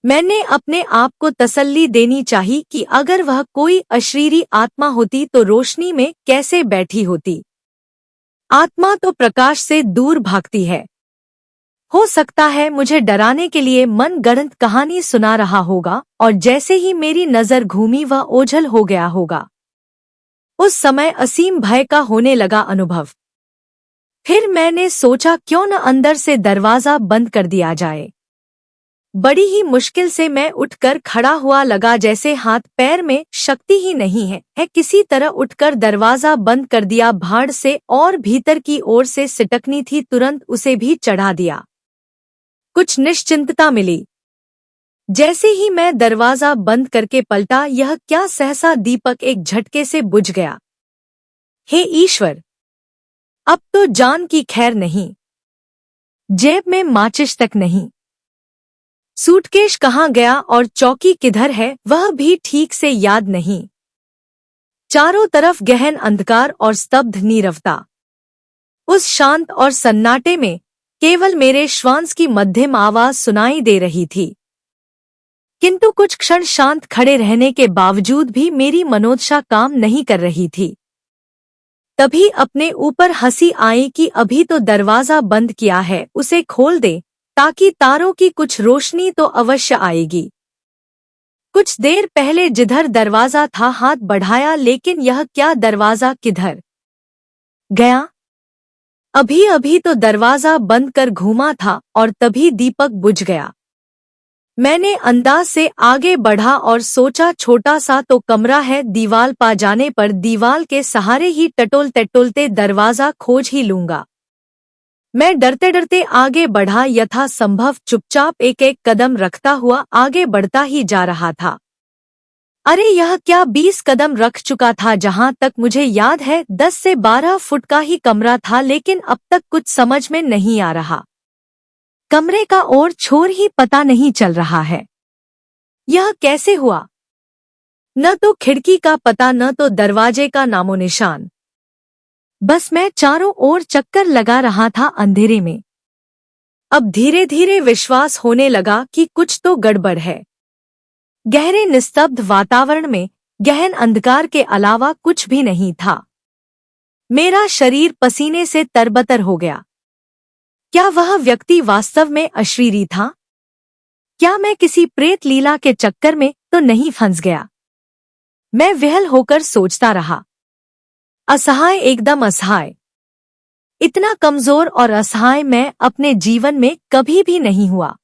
मैंने अपने आप को तसल्ली देनी चाहिए कि अगर वह कोई अशरीरी आत्मा होती तो रोशनी में कैसे बैठी होती। आत्मा तो प्रकाश से दूर भागती है। हो सकता है मुझे डराने के लिए मन गढ़ंत कहानी सुना रहा होगा, और जैसे ही मेरी नजर घूमी वह ओझल हो गया होगा। उस समय असीम भय का होने लगा अनुभव। फिर मैंने सोचा क्यों न अंदर से दरवाजा बंद कर दिया जाए। बड़ी ही मुश्किल से मैं उठकर खड़ा हुआ, लगा जैसे हाथ पैर में शक्ति ही नहीं है। किसी तरह उठकर दरवाजा बंद कर दिया भाड़ से, और भीतर की ओर से सिटकनी थी, तुरंत उसे भी चढ़ा दिया। कुछ निश्चिंतता मिली। जैसे ही मैं दरवाजा बंद करके पलटा, यह क्या, सहसा दीपक एक झटके से बुझ गया। हे ईश्वर, अब तो जान की खैर नहीं। जेब में माचिस तक नहीं। सूटकेस कहाँ गया और चौकी किधर है वह भी ठीक से याद नहीं। चारों तरफ गहन अंधकार और स्तब्ध नीरवता। उस शांत और सन्नाटे में केवल मेरे श्वास की मध्यम आवाज सुनाई दे रही थी। किंतु कुछ क्षण शांत खड़े रहने के बावजूद भी मेरी मनोदशा काम नहीं कर रही थी। तभी अपने ऊपर हंसी आई कि अभी तो दरवाजा बंद किया है, उसे खोल दे ताकि तारों की कुछ रोशनी तो अवश्य आएगी। कुछ देर पहले जिधर दरवाजा था हाथ बढ़ाया, लेकिन यह क्या, दरवाजा किधर गया? अभी अभी तो दरवाजा बंद कर घूमा था और तभी दीपक बुझ गया। मैंने अंदाज से आगे बढ़ा और सोचा छोटा सा तो कमरा है, दीवाल पा जाने पर दीवाल के सहारे ही टटोलते टटोलते दरवाजा खोज ही लूंगा। मैं डरते डरते आगे बढ़ा, यथासंभव चुपचाप एक एक कदम रखता हुआ आगे बढ़ता ही जा रहा था। अरे यह क्या, 20 कदम रख चुका था। जहां तक मुझे याद है 10 से 12 फुट का ही कमरा था, लेकिन अब तक कुछ समझ में नहीं आ रहा। कमरे का और छोर ही पता नहीं चल रहा है। यह कैसे हुआ? न तो खिड़की का पता, न तो दरवाजे का नामो निशान। बस मैं चारों ओर चक्कर लगा रहा था अंधेरे में। अब धीरे धीरे विश्वास होने लगा कि कुछ तो गड़बड़ है। गहरे निस्तब्ध वातावरण में गहन अंधकार के अलावा कुछ भी नहीं था। मेरा शरीर पसीने से तरबतर हो गया। क्या वह व्यक्ति वास्तव में अशरीरी था? क्या मैं किसी प्रेत लीला के चक्कर में तो नहीं फंस गया? मैं विह्वल होकर सोचता रहा। असहाय, एकदम असहाय। इतना कमजोर और असहाय मैं अपने जीवन में कभी भी नहीं हुआ।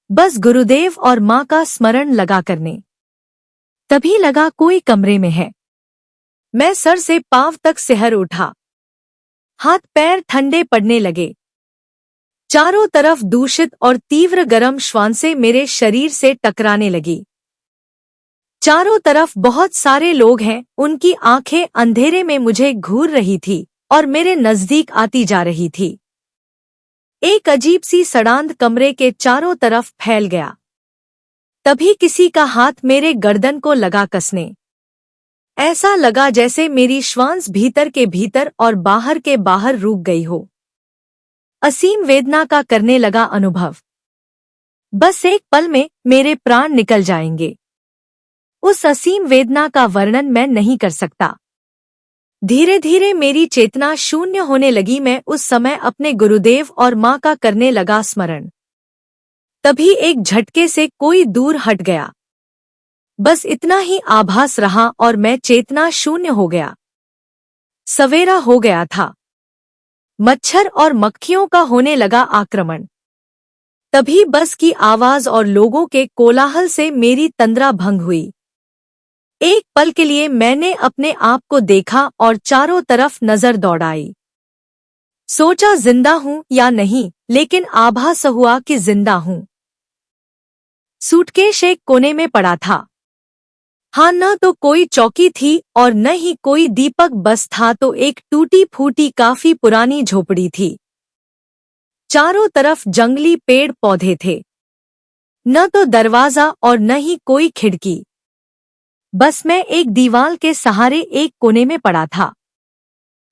बस गुरुदेव और माँ का स्मरण लगा करने। तभी लगा कोई कमरे में है। मैं सर से पांव तक सिहर उठा। हाथ पैर ठंडे पड़ने लगे। चारों तरफ दूषित और तीव्र गर्म श्वासें मेरे शरीर से टकराने लगी। चारों तरफ बहुत सारे लोग हैं, उनकी आंखें अंधेरे में मुझे घूर रही थी और मेरे नजदीक आती जा रही थी। एक अजीब सी सड़ांध कमरे के चारों तरफ फैल गया। तभी किसी का हाथ मेरे गर्दन को लगा कसने। ऐसा लगा जैसे मेरी श्वास भीतर के भीतर और बाहर के बाहर रुक गई हो। असीम वेदना का करने लगा अनुभव। बस एक पल में मेरे प्राण निकल जाएंगे। उस असीम वेदना का वर्णन मैं नहीं कर सकता। धीरे धीरे मेरी चेतना शून्य होने लगी। मैं उस समय अपने गुरुदेव और माँ का करने लगा स्मरण। तभी एक झटके से कोई दूर हट गया। बस इतना ही आभास रहा और मैं चेतना शून्य हो गया। सवेरा हो गया था। मच्छर और मक्खियों का होने लगा आक्रमण। तभी बस की आवाज और लोगों के कोलाहल से मेरी तंद्रा भंग हुई। एक पल के लिए मैंने अपने आप को देखा और चारों तरफ नजर दौड़ाई। सोचा जिंदा हूं या नहीं, लेकिन आभास हुआ कि जिंदा हूं। सूटकेस एक कोने में पड़ा था। हाँ, न तो कोई चौकी थी और न ही कोई दीपक, बस था तो एक टूटी फूटी काफी पुरानी झोपड़ी थी। चारों तरफ जंगली पेड़ पौधे थे। न तो दरवाजा और न ही कोई खिड़की। बस मैं एक दीवार के सहारे एक कोने में पड़ा था।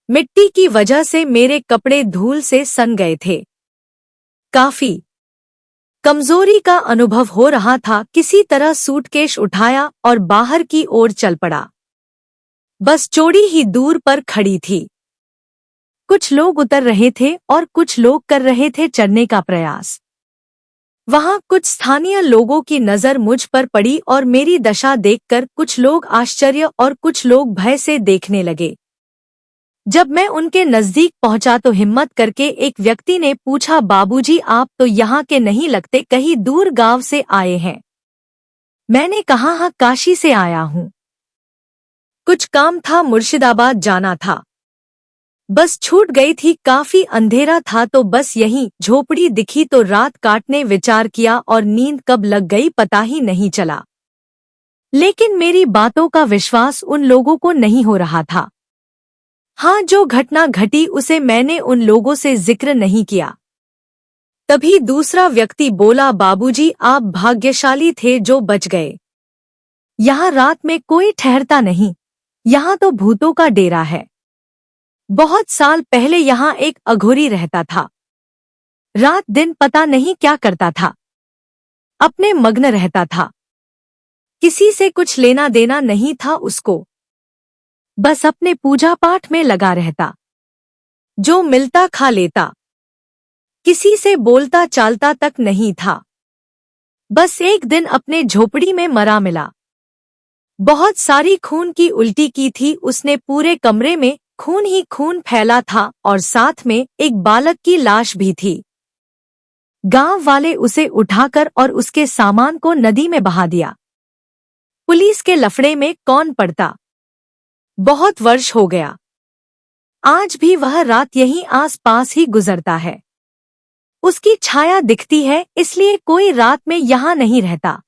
मिट्टी की वजह से मेरे कपड़े धूल से सन गए थे। काफी कमजोरी का अनुभव हो रहा था। किसी तरह सूटकेस उठाया और बाहर की ओर चल पड़ा। बस चौड़ी ही दूर पर खड़ी थी। कुछ लोग उतर रहे थे और कुछ लोग कर रहे थे चढ़ने का प्रयास। वहां कुछ स्थानीय लोगों की नजर मुझ पर पड़ी और मेरी दशा देखकर कुछ लोग आश्चर्य और कुछ लोग भय से देखने लगे। जब मैं उनके नजदीक पहुंचा तो हिम्मत करके एक व्यक्ति ने पूछा, बाबूजी आप तो यहाँ के नहीं लगते, कहीं दूर गांव से आए हैं? मैंने कहा हाँ, काशी से आया हूँ। कुछ काम था, मुर्शिदाबाद जाना था। बस छूट गई थी, काफी अंधेरा था तो बस यहीं झोपड़ी दिखी तो रात काटने विचार किया और नींद कब लग गई पता ही नहीं चला। लेकिन मेरी बातों का विश्वास उन लोगों को नहीं हो रहा था। हाँ, जो घटना घटी उसे मैंने उन लोगों से जिक्र नहीं किया। तभी दूसरा व्यक्ति बोला, बाबूजी आप भाग्यशाली थे जो बच गए। यहाँ रात में कोई ठहरता नहीं, यहाँ तो भूतों का डेरा है। बहुत साल पहले यहाँ एक अघोरी रहता था। रात दिन पता नहीं क्या करता था, अपने मग्न रहता था। किसी से कुछ लेना देना नहीं था उसको, बस अपने पूजा पाठ में लगा रहता। जो मिलता खा लेता, किसी से बोलता चालता तक नहीं था। बस एक दिन अपने झोपड़ी में मरा मिला। बहुत सारी खून की उल्टी की थी उसने, पूरे कमरे में खून ही खून फैला था और साथ में एक बालक की लाश भी थी। गांव वाले उसे उठाकर और उसके सामान को नदी में बहा दिया। पुलिस के लफड़े में कौन पड़ता। बहुत वर्ष हो गया, आज भी वह रात यहीं आस पास ही गुजरता है। उसकी छाया दिखती है, इसलिए कोई रात में यहाँ नहीं रहता।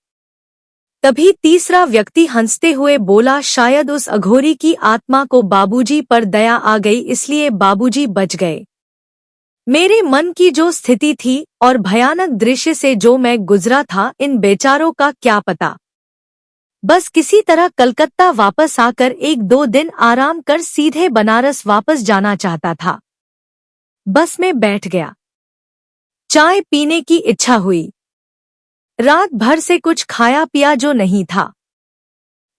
तभी तीसरा व्यक्ति हंसते हुए बोला, शायद उस अघोरी की आत्मा को बाबूजी पर दया आ गई इसलिए बाबूजी बच गए। मेरे मन की जो स्थिति थी और भयानक दृश्य से जो मैं गुजरा था, इन बेचारों का क्या पता। बस किसी तरह कलकत्ता वापस आकर 1-2 दिन आराम कर सीधे बनारस वापस जाना चाहता था। बस में बैठ गया। चाय पीने की इच्छा हुई। रात भर से कुछ खाया पिया जो नहीं था,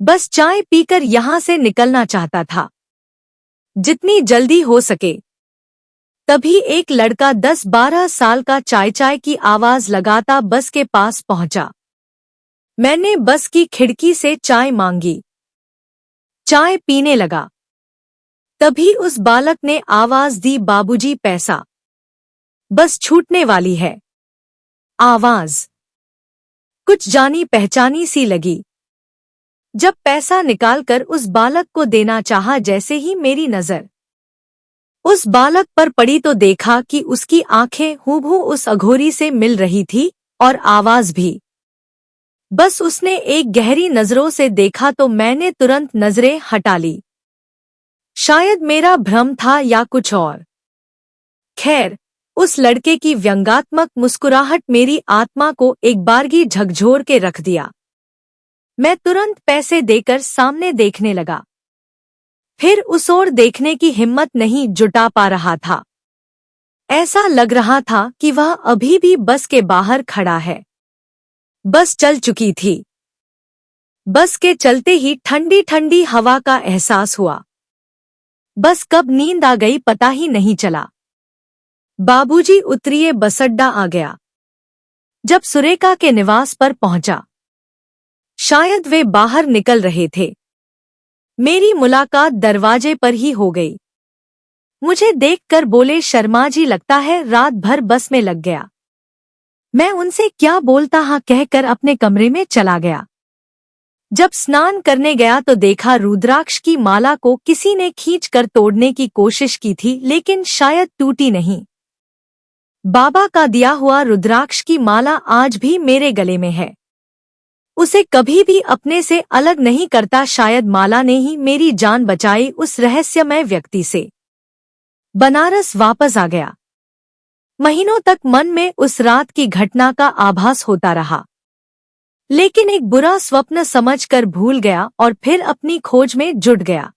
बस चाय पीकर यहाँ से निकलना चाहता था, जितनी जल्दी हो सके। तभी एक लड़का 10-12 साल का चाय चाय की आवाज लगाता बस के पास पहुंचा। मैंने बस की खिड़की से चाय मांगी, चाय पीने लगा। तभी उस बालक ने आवाज दी, बाबूजी पैसा, बस छूटने वाली है। आवाज कुछ जानी पहचानी सी लगी। जब पैसा निकालकर उस बालक को देना चाहा, जैसे ही मेरी नजर उस बालक पर पड़ी तो देखा कि उसकी आंखें हूबहू उस अघोरी से मिल रही थी और आवाज भी। बस उसने एक गहरी नजरों से देखा तो मैंने तुरंत नजरें हटा ली। शायद मेरा भ्रम था या कुछ और। खैर, उस लड़के की व्यंग्यात्मक मुस्कुराहट मेरी आत्मा को एक बारगी झकझोर के रख दिया। मैं तुरंत पैसे देकर सामने देखने लगा, फिर उस ओर देखने की हिम्मत नहीं जुटा पा रहा था। ऐसा लग रहा था कि वह अभी भी बस के बाहर खड़ा है। बस चल चुकी थी। बस के चलते ही ठंडी ठंडी हवा का एहसास हुआ। बस कब नींद आ गई पता ही नहीं चला। बाबूजी उतरिए, बसअड्डा आ गया। जब सुरेखा के निवास पर पहुंचा, शायद वे बाहर निकल रहे थे। मेरी मुलाकात दरवाजे पर ही हो गई। मुझे देखकर बोले, शर्मा जी लगता है रात भर बस में लग गया। मैं उनसे क्या बोलता हाँ कहकर अपने कमरे में चला गया। जब स्नान करने गया तो देखा रुद्राक्ष की माला को किसी ने खींचकर तोड़ने की कोशिश की थी, लेकिन शायद टूटी नहीं। बाबा का दिया हुआ रुद्राक्ष की माला आज भी मेरे गले में है। उसे कभी भी अपने से अलग नहीं करता। शायद माला ने ही मेरी जान बचाई उस रहस्यमय व्यक्ति से। बनारस वापस आ गया। महीनों तक मन में उस रात की घटना का आभास होता रहा, लेकिन एक बुरा स्वप्न समझकर भूल गया और फिर अपनी खोज में जुट गया।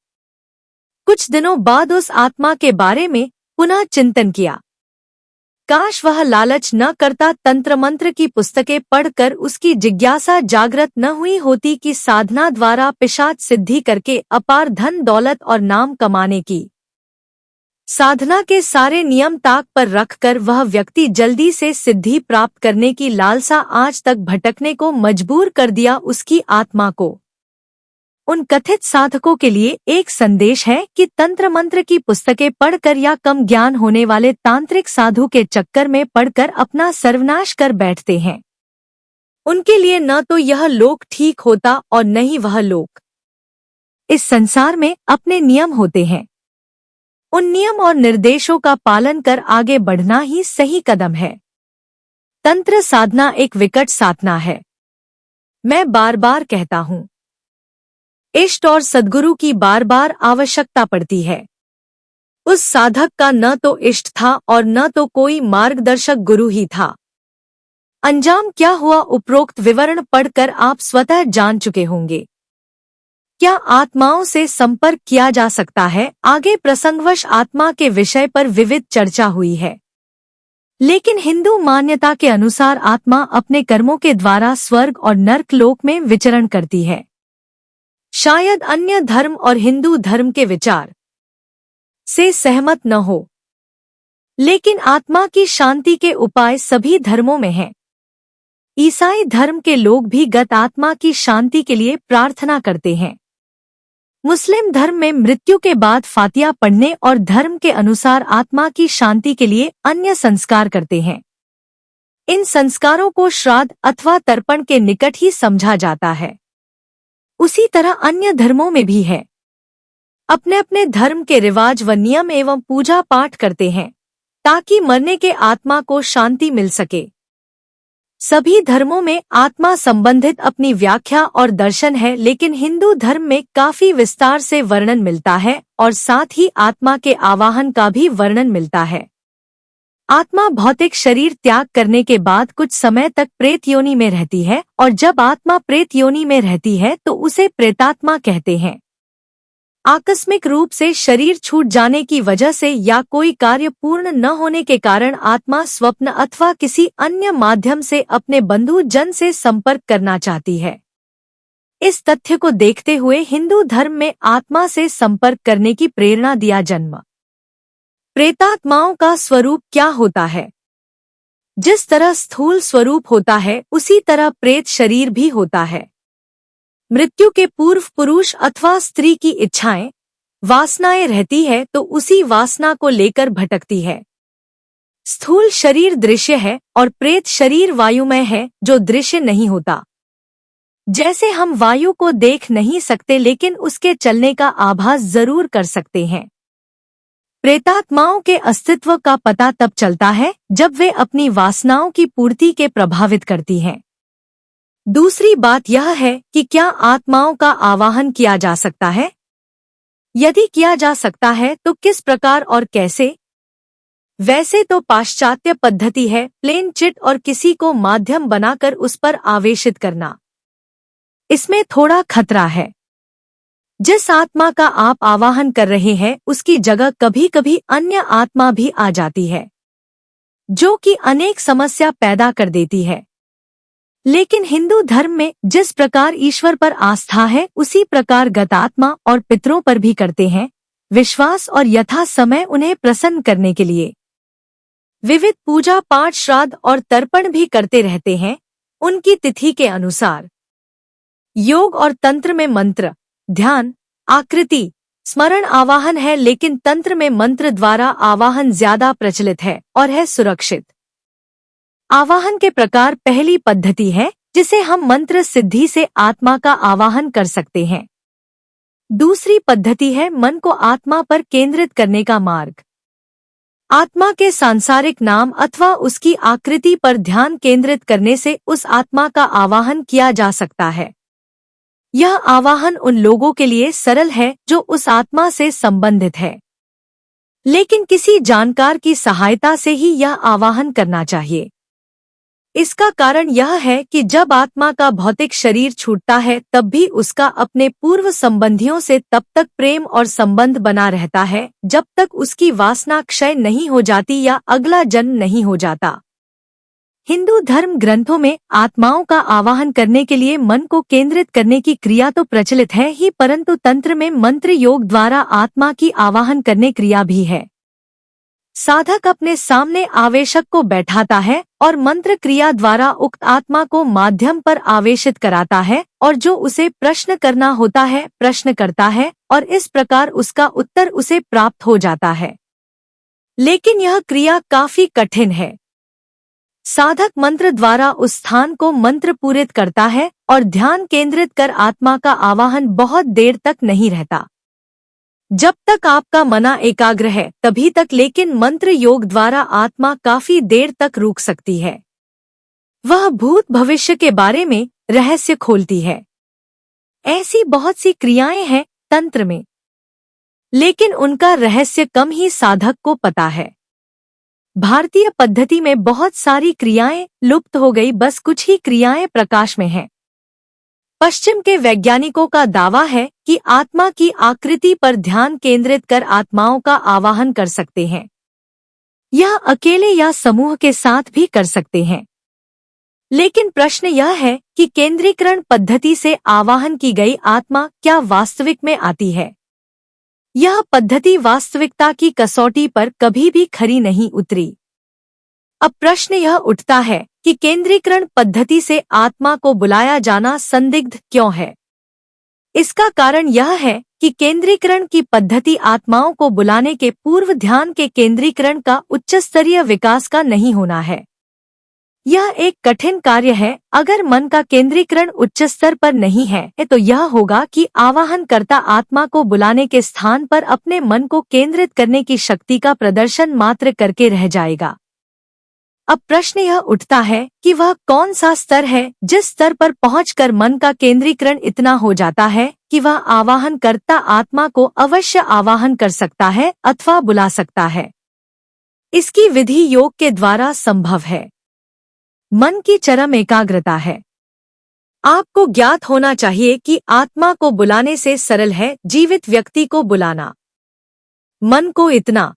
कुछ दिनों बाद उस आत्मा के बारे में पुनः चिंतन किया। काश वह लालच न करता, तंत्र मंत्र की पुस्तकें पढ़कर उसकी जिज्ञासा जागृत न हुई होती कि साधना द्वारा पिशाच सिद्धि करके अपार धन दौलत और नाम कमाने की। साधना के सारे नियम ताक पर रखकर वह व्यक्ति जल्दी से सिद्धि प्राप्त करने की लालसा आज तक भटकने को मजबूर कर दिया उसकी आत्मा को। उन कथित साधकों के लिए एक संदेश है कि तंत्र मंत्र की पुस्तकें पढ़कर या कम ज्ञान होने वाले तांत्रिक साधु के चक्कर में पड़कर अपना सर्वनाश कर बैठते हैं। उनके लिए न तो यह लोक ठीक होता और न ही वह लोक। इस संसार में अपने नियम होते हैं। उन नियम और निर्देशों का पालन कर आगे बढ़ना ही सही कदम है। तंत्र साधना एक विकट साधना है। मैं बार बार कहता हूँ, इष्ट और सद्गुरु की बार बार आवश्यकता पड़ती है। उस साधक का न तो इष्ट था और न तो कोई मार्गदर्शक गुरु ही था। अंजाम क्या हुआ उपरोक्त विवरण पढ़कर आप स्वतः जान चुके होंगे। क्या आत्माओं से संपर्क किया जा सकता है? आगे प्रसंगवश आत्मा के विषय पर विविध चर्चा हुई है, लेकिन हिंदू मान्यता के अनुसार आत्मा अपने कर्मों के द्वारा स्वर्ग और नर्क लोक में विचरण करती है। शायद अन्य धर्म और हिंदू धर्म के विचार से सहमत न हो, लेकिन आत्मा की शांति के उपाय सभी धर्मों में हैं। ईसाई धर्म के लोग भी गत आत्मा की शांति के लिए प्रार्थना करते हैं। मुस्लिम धर्म में मृत्यु के बाद फातिया पढ़ने और धर्म के अनुसार आत्मा की शांति के लिए अन्य संस्कार करते हैं। इन संस्कारों को श्राद्ध अथवा तर्पण के निकट ही समझा जाता है। उसी तरह अन्य धर्मों में भी है। अपने अपने धर्म के रिवाज व नियम एवं पूजा पाठ करते हैं ताकि मरने के आत्मा को शांति मिल सके। सभी धर्मों में आत्मा संबंधित अपनी व्याख्या और दर्शन है, लेकिन हिंदू धर्म में काफी विस्तार से वर्णन मिलता है और साथ ही आत्मा के आवाहन का भी वर्णन मिलता है। आत्मा भौतिक शरीर त्याग करने के बाद कुछ समय तक प्रेत योनि में रहती है और जब आत्मा प्रेत योनि में रहती है तो उसे प्रेतात्मा कहते हैं। आकस्मिक रूप से शरीर छूट जाने की वजह से या कोई कार्य पूर्ण न होने के कारण आत्मा स्वप्न अथवा किसी अन्य माध्यम से अपने बंधु जन से संपर्क करना चाहती है। इस तथ्य को देखते हुए हिंदू धर्म में आत्मा से संपर्क करने की प्रेरणा दिया जन्म। प्रेतात्माओं का स्वरूप क्या होता है? जिस तरह स्थूल स्वरूप होता है उसी तरह प्रेत शरीर भी होता है। मृत्यु के पूर्व पुरुष अथवा स्त्री की इच्छाएं, वासनाएं रहती है तो उसी वासना को लेकर भटकती है। स्थूल शरीर दृश्य है और प्रेत शरीर वायुमय है जो दृश्य नहीं होता। जैसे हम वायु को देख नहीं सकते लेकिन उसके चलने का आभास जरूर कर सकते हैं। प्रेतात्माओं के अस्तित्व का पता तब चलता है जब वे अपनी वासनाओं की पूर्ति के प्रभावित करती हैं। दूसरी बात यह है कि क्या आत्माओं का आवाहन किया जा सकता है? यदि किया जा सकता है तो किस प्रकार और कैसे? वैसे तो पाश्चात्य पद्धति है प्लेन चिट और किसी को माध्यम बनाकर उस पर आवेशित करना। इसमें थोड़ा खतरा है। जिस आत्मा का आप आवाहन कर रहे हैं उसकी जगह कभी कभी अन्य आत्मा भी आ जाती है, जो कि अनेक समस्या पैदा कर देती है। लेकिन हिंदू धर्म में जिस प्रकार ईश्वर पर आस्था है उसी प्रकार गतात्मा और पितरों पर भी करते हैं विश्वास और यथा समय उन्हें प्रसन्न करने के लिए विविध पूजा पाठ श्राद्ध और तर्पण भी करते रहते हैं उनकी तिथि के अनुसार। योग और तंत्र में मंत्र, ध्यान, आकृति, स्मरण आवाहन है, लेकिन तंत्र में मंत्र द्वारा आवाहन ज्यादा प्रचलित है और है सुरक्षित। आवाहन के प्रकार पहली पद्धति है जिसे हम मंत्र सिद्धि से आत्मा का आवाहन कर सकते हैं। दूसरी पद्धति है मन को आत्मा पर केंद्रित करने का मार्ग। आत्मा के सांसारिक नाम अथवा उसकी आकृति पर ध्यान केंद्रित करने से उस आत्मा का आवाहन किया जा सकता है। यह आवाहन उन लोगों के लिए सरल है जो उस आत्मा से संबंधित है, लेकिन किसी जानकार की सहायता से ही यह आवाहन करना चाहिए। इसका कारण यह है कि जब आत्मा का भौतिक शरीर छूटता है तब भी उसका अपने पूर्व संबंधियों से तब तक प्रेम और संबंध बना रहता है जब तक उसकी वासना क्षय नहीं हो जाती या अगला जन्म नहीं हो जाता। हिंदू धर्म ग्रंथों में आत्माओं का आवाहन करने के लिए मन को केंद्रित करने की क्रिया तो प्रचलित है ही, परंतु तंत्र में मंत्र योग द्वारा आत्मा की आवाहन करने क्रिया भी है। साधक अपने सामने आवेशक को बैठाता है और मंत्र क्रिया द्वारा उक्त आत्मा को माध्यम पर आवेशित कराता है और जो उसे प्रश्न करना होता है प्रश्न करता है और इस प्रकार उसका उत्तर उसे प्राप्त हो जाता है। लेकिन यह क्रिया काफी कठिन है। साधक मंत्र द्वारा उस स्थान को मंत्र पूरित करता है और ध्यान केंद्रित कर आत्मा का आवाहन बहुत देर तक नहीं रहता। जब तक आपका मना एकाग्र है तभी तक, लेकिन मंत्र योग द्वारा आत्मा काफी देर तक रुक सकती है। वह भूत भविष्य के बारे में रहस्य खोलती है। ऐसी बहुत सी क्रियाएं हैं तंत्र में, लेकिन उनका रहस्य कम ही साधक को पता है। भारतीय पद्धति में बहुत सारी क्रियाएं लुप्त हो गई, बस कुछ ही क्रियाएं प्रकाश में हैं। पश्चिम के वैज्ञानिकों का दावा है कि आत्मा की आकृति पर ध्यान केंद्रित कर आत्माओं का आवाहन कर सकते हैं। यह अकेले या समूह के साथ भी कर सकते हैं। लेकिन प्रश्न यह है कि केंद्रीकरण पद्धति से आवाहन की गई आत्मा क्या वास्तविक में आती है? यह पद्धति वास्तविकता की कसौटी पर कभी भी खरी नहीं उतरी। अब प्रश्न यह उठता है कि केंद्रीकरण पद्धति से आत्मा को बुलाया जाना संदिग्ध क्यों है? इसका कारण यह है कि केंद्रीकरण की पद्धति आत्माओं को बुलाने के पूर्व ध्यान के केंद्रीकरण का उच्च स्तरीय विकास का नहीं होना है। यह एक कठिन कार्य है। अगर मन का केंद्रीकरण उच्च स्तर पर नहीं है तो यह होगा कि आवाहनकर्ता आत्मा को बुलाने के स्थान पर अपने मन को केंद्रित करने की शक्ति का प्रदर्शन मात्र करके रह जाएगा। अब प्रश्न यह उठता है कि वह कौन सा स्तर है जिस स्तर पर पहुंचकर मन का केंद्रीकरण इतना हो जाता है कि वह आवाहनकर्ता आत्मा को अवश्य आवाहन कर सकता है अथवा बुला सकता है। इसकी विधि योग के द्वारा संभव है। मन की चरम एकाग्रता है। आपको ज्ञात होना चाहिए कि आत्मा को बुलाने से सरल है जीवित व्यक्ति को बुलाना। मन को इतना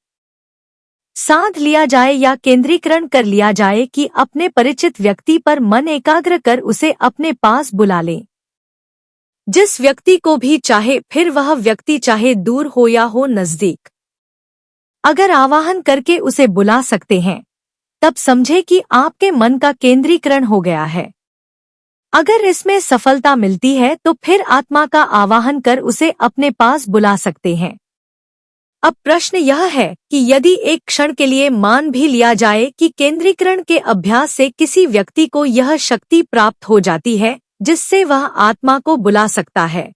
साध लिया जाए या केंद्रीकरण कर लिया जाए कि अपने परिचित व्यक्ति पर मन एकाग्र कर उसे अपने पास बुला लें। जिस व्यक्ति को भी चाहे, फिर वह व्यक्ति चाहे दूर हो या हो नजदीक, अगर आवाहन करके उसे बुला सकते हैं तब समझे कि आपके मन का केंद्रीकरण हो गया है। अगर इसमें सफलता मिलती है तो फिर आत्मा का आवाहन कर उसे अपने पास बुला सकते हैं। अब प्रश्न यह है कि यदि एक क्षण के लिए मान भी लिया जाए कि केंद्रीकरण के अभ्यास से किसी व्यक्ति को यह शक्ति प्राप्त हो जाती है जिससे वह आत्मा को बुला सकता है,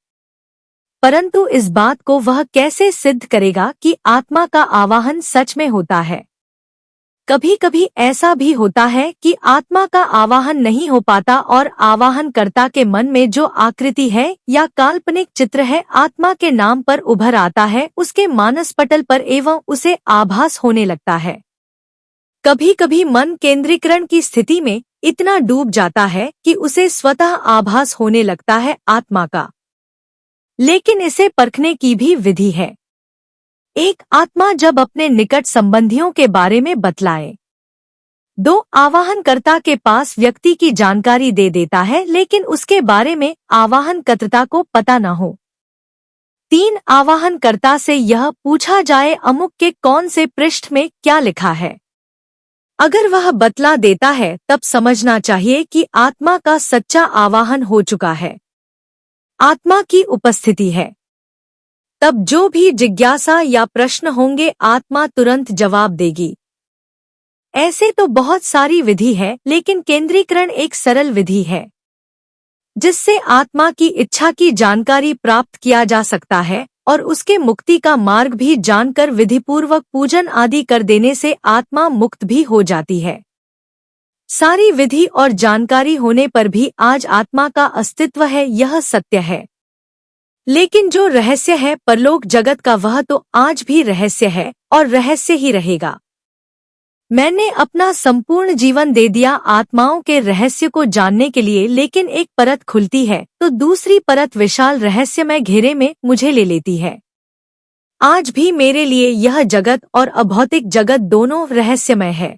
परंतु इस बात को वह कैसे सिद्ध करेगा कि आत्मा का आवाहन सच में होता है? कभी कभी ऐसा भी होता है कि आत्मा का आवाहन नहीं हो पाता और आवाहनकर्ता के मन में जो आकृति है या काल्पनिक चित्र है आत्मा के नाम पर उभर आता है उसके मानस पटल पर एवं उसे आभास होने लगता है। कभी कभी मन केंद्रीकरण की स्थिति में इतना डूब जाता है कि उसे स्वतः आभास होने लगता है आत्मा का। लेकिन इसे परखने की भी विधि है। एक आत्मा जब अपने निकट संबंधियों के बारे में बतलाए, 2 आवाहनकर्ता के पास व्यक्ति की जानकारी दे देता है लेकिन उसके बारे में आवाहनकर्ता को पता न हो, 3 आवाहनकर्ता से यह पूछा जाए अमुक के कौन से पृष्ठ में क्या लिखा है। अगर वह बतला देता है तब समझना चाहिए कि आत्मा का सच्चा आवाहन हो चुका है, आत्मा की उपस्थिति है। तब जो भी जिज्ञासा या प्रश्न होंगे आत्मा तुरंत जवाब देगी। ऐसे तो बहुत सारी विधि है, लेकिन केंद्रीकरण एक सरल विधि है जिससे आत्मा की इच्छा की जानकारी प्राप्त किया जा सकता है और उसके मुक्ति का मार्ग भी जानकर विधिपूर्वक पूजन आदि कर देने से आत्मा मुक्त भी हो जाती है। सारी विधि और जानकारी होने पर भी आज आत्मा का अस्तित्व है, यह सत्य है। लेकिन जो रहस्य है परलोक जगत का वह तो आज भी रहस्य है और रहस्य ही रहेगा। मैंने अपना संपूर्ण जीवन दे दिया आत्माओं के रहस्य को जानने के लिए, लेकिन एक परत खुलती है तो दूसरी परत विशाल रहस्यमय घेरे में मुझे ले लेती है। आज भी मेरे लिए यह जगत और अभौतिक जगत दोनों रहस्यमय है।